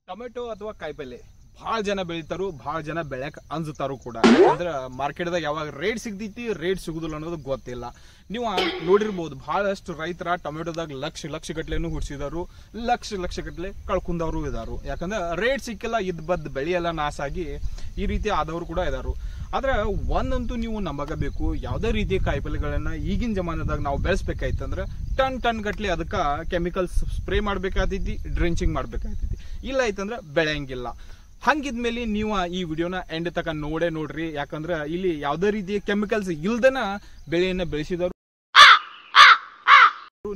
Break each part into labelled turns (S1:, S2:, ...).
S1: Tomato ಅಥವಾ ಕಾಯಿಪಲ್ಲೆ ಭಾಳ ಜನ ಬೆಳಿತಾರು, ಭಾಳ ಜನ ಬೆಳ್ಯಾಕ ಅಂಜತಾರು ಕೂಡ. ಅಂದ್ರೆ ಮಾರ್ಕೆಟ್ದಾಗ ಯಾವಾಗ ರೇಟ್ ಸಿಗ್ತೈತಿ, ರೇಟ್ ಸಿಗುದಿಲ್ಲ ಅನ್ನೋದು ಗೊತ್ತಿಲ್ಲ. ನೀವು ನೋಡಿರ್ಬೋದು ಬಹಳಷ್ಟು ರೈತರ ಟೊಮೆಟೊದಾಗ ಲಕ್ಷ ಗಟ್ಲೆನೂ ಹುಡ್ಸಿದಾರು, ಲಕ್ಷ ಗಟ್ಲೆ ಕಳ್ಕೊಂಡವ್ರು ಇದಾರು. ಯಾಕಂದ್ರೆ ರೇಟ್ ಸಿಕ್ಕಿಲ್ಲ, ಬದ್ ಬೆಳೆ ಎಲ್ಲ ನಾಶ ಆಗಿ ಈ ರೀತಿ ಆದವರು ಕೂಡ ಇದಾರು. ಆದ್ರೆ ಒಂದಂತೂ ನೀವು ನಂಬಬೇಕು, ಯಾವುದೇ ರೀತಿಯ ಕಾಯಿಪಲ್ಲೆಗಳನ್ನ ಈಗಿನ ಜಮಾನದಾಗ ನಾವು ಬೆಳೆಸ್ಬೇಕಾಯ್ತಂದ್ರೆ ಟನ್ ಗಟ್ಲೆ ಅದಕ್ಕೆ ಕೆಮಿಕಲ್ಸ್ ಸ್ಪ್ರೇ ಮಾಡ್ಬೇಕಾಗ್ತೈತಿ, ಡ್ರೆಂಚಿಂಗ್ ಮಾಡ್ಬೇಕಾಗ್ತೈತಿ. ಇಲ್ಲ ಐತಂದ್ರೆ ಬೆಳೆಯಂಗಿಲ್ಲ. ಹಂಗಿದ್ಮೇಲೆ ನೀವು ಈ ವಿಡಿಯೋನ ಎಂಡ್ ತಕ ನೋಡ್ರಿ. ಯಾಕಂದ್ರೆ ಇಲ್ಲಿ ಯಾವುದೇ ರೀತಿಯ ಕೆಮಿಕಲ್ಸ್ ಇಲ್ದನ ಬೆಳೆಯನ್ನ ಬೆಳೆಸಿದವರು.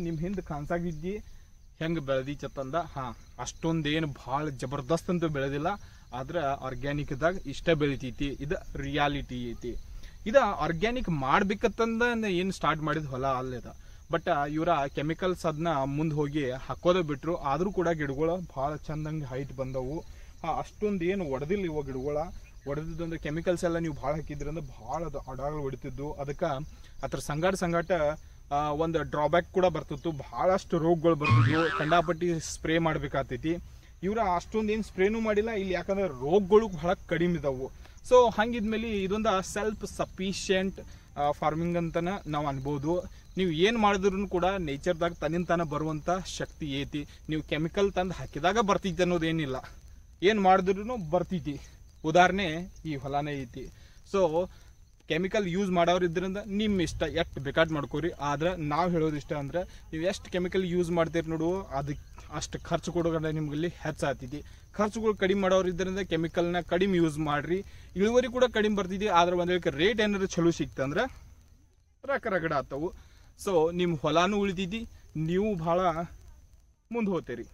S1: ನಿಮ್ ಹಿಂದ್ ಕಾಣಿಸಾಗಿದ್ದಿ ಹೆಂಗ್ ಬೆಳೆದಿತ್ತಂದ, ಅಷ್ಟೊಂದೇನು ಭಾಳ ಜಬರ್ದಸ್ತ್ ಅಂತ ಬೆಳೆದಿಲ್ಲ. ಆದ್ರೆ ಆರ್ಗ್ಯಾನಿಕ್ ದಾಗ ಇಷ್ಟ ಬೆಳಿತೈತಿ. ಇದು ರಿಯಾಲಿಟಿ ಐತಿ. ಇದ ಆರ್ಗ್ಯಾನಿಕ್ ಮಾಡ್ಬೇಕಂತಂದ ಏನ್ ಸ್ಟಾರ್ಟ್ ಮಾಡಿದ ಹೊಲ ಅಲ್ಲದ. ಬಟ್ ಇವರ ಕೆಮಿಕಲ್ಸ್ ಅದನ್ನ ಮುಂದ್ ಹೋಗಿ ಹಾಕೋದ ಬಿಟ್ರು. ಆದ್ರೂ ಕೂಡ ಗಿಡಗಳು ಬಹಳ ಚಂದಂಗೆ ಹೈಟ್ ಬಂದವು. ಅಷ್ಟೊಂದು ಏನು ಒಡೆದಿಲ್ಲ ಇವ ಗಿಡಗಳ. ಒಡೆದಿದ್ದಂದ್ರೆ ಕೆಮಿಕಲ್ಸ್ ಎಲ್ಲ ನೀವು ಭಾಳ ಹಾಕಿದ್ರಂದ್ರೆ ಭಾಳ ಅಡಾಗಳು ಹೊಡಿತಿದ್ದು. ಅದಕ್ಕೆ ಅದ್ರ ಸಂಗಾಟ ಒಂದು ಡ್ರಾಬ್ಯಾಕ್ ಕೂಡ ಬರ್ತಿತ್ತು. ಬಹಳಷ್ಟು ರೋಗಗಳು ಬರ್ತಿದ್ವು. ಕಂಡಾಪಟ್ಟಿ ಸ್ಪ್ರೇ ಮಾಡ್ಬೇಕಾಗ್ತೈತಿ. ಇವ್ರ ಅಷ್ಟೊಂದು ಏನು ಸ್ಪ್ರೇನೂ ಮಾಡಿಲ್ಲ ಇಲ್ಲಿ. ಯಾಕಂದ್ರೆ ರೋಗಗಳು ಬಹಳ ಕಡಿಮೆ ಇದಾವು. ಸೊ ಹಂಗಿದ್ಮೇಲೆ ಇದೊಂದು ಸೆಲ್ಫ್ ಸಫಿಶಿಯೆಂಟ್ ಫಾರ್ಮಿಂಗ್ ಅಂತನ ನಾವು ಅನ್ಬೋದು. ನೀವು ಏನು ಮಾಡಿದ್ರು ಕೂಡ ನೇಚರ್ದಾಗ ತನ್ನಿಂತಾನ ಬರುವಂತ ಶಕ್ತಿ ಐತಿ. ನೀವು ಕೆಮಿಕಲ್ ತಂದು ಹಾಕಿದಾಗ ಬರ್ತೈತಿ ಅನ್ನೋದೇನಿಲ್ಲ, ಏನು ಮಾಡಿದ್ರು ಬರ್ತೈತಿ. ಉದಾಹರಣೆ ಈ ಹೊಲನೇ ಐತಿ. ಸೊ ಕೆಮಿಕಲ್ ಯೂಸ್ ಮಾಡೋರು ಇದ್ರಿಂದ ನಿಮ್ಮ ಇಷ್ಟ, ಎಷ್ಟು ಬೇಕಾದ್ ಮಾಡ್ಕೋರಿ. ಆದ್ರೆ ನಾವು ಹೇಳೋದಿಷ್ಟ ಅಂದ್ರೆ ನೀವು ಎಷ್ಟು ಕೆಮಿಕಲ್ ಯೂಸ್ ಮಾಡ್ತೀರಿ ನೋಡು, ಅದಕ್ಕೆ ಅಷ್ಟು ಖರ್ಚು ಕೊಡೋದ್ರೆ ನಿಮ್ಗೆ ಹೆಚ್ಚಾಗ್ತೈತಿ. ಖರ್ಚುಗಳು ಕಡಿಮೆ ಮಾಡೋರು ಇದರಿಂದ ಕೆಮಿಕಲ್ನ ಕಡಿಮೆ ಯೂಸ್ ಮಾಡ್ರಿ. ಇಳುವರಿ ಕೂಡ ಕಡಿಮೆ ಬರ್ತೈತಿ. ಆದ್ರೆ ಒಂದ್ ರೇಟ್ ಏನಾದ್ರು ಚಲೋ ಸಿಕ್ತಂದ್ರೆ ರಗಡ ಆತವು. ಸೊ ನಿಮ್ಮ ಹೊಲಾನು ಉಳಿತೈತಿ, ನೀವು ಭಾಳ ಮುಂದೆ ಹೋಗ್ತೀರಿ.